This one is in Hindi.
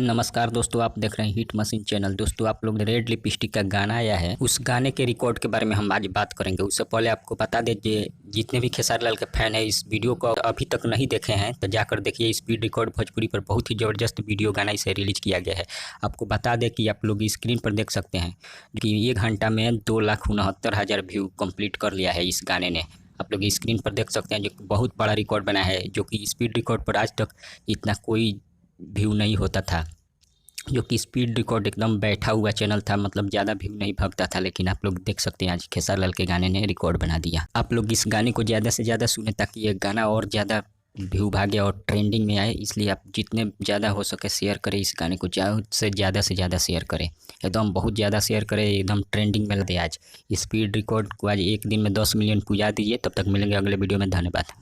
नमस्कार दोस्तों, आप देख रहे हैं हिट मशीन चैनल। दोस्तों, आप लोग रेड लिपस्टिक का गाना आया है, उस गाने के रिकॉर्ड के बारे में हम आज बात करेंगे। उससे पहले आपको बता दें कि जितने भी खेसारी लाल के फैन हैं, इस वीडियो को अभी तक नहीं देखे हैं तो जाकर देखिए। स्पीड रिकॉर्ड भोजपुरी पर बहुत ही ज़बरदस्त वीडियो गाना इसे रिलीज किया गया है। आपको बता दें कि आप लोग स्क्रीन पर देख सकते हैं कि 1 घंटा में 2,69,000 व्यू कंप्लीट कर लिया है इस गाने ने। आप लोग स्क्रीन पर देख सकते हैं जो बहुत बड़ा रिकॉर्ड बना है, जो कि स्पीड रिकॉर्ड पर आज तक इतना कोई व्यू नहीं होता था। जो कि स्पीड रिकॉर्ड एकदम बैठा हुआ चैनल था, मतलब ज़्यादा व्यू नहीं भागता था। लेकिन आप लोग देख सकते हैं आज खेसारी लाल के गाने ने रिकॉर्ड बना दिया। आप लोग इस गाने को ज़्यादा से ज़्यादा सुने ताकि ये गाना और ज़्यादा व्यू भागे और ट्रेंडिंग में आए। इसलिए आप जितने ज़्यादा हो सके शेयर करें, इस गाने को ज़्यादा से ज़्यादा शेयर करें, एकदम बहुत ज़्यादा शेयर करें, एकदम ट्रेंडिंग में लगे। आज स्पीड रिकॉर्ड को आज एक दिन में 10 मिलियन पुजा दीजिए। तब तक मिलेंगे अगले वीडियो में। धन्यवाद।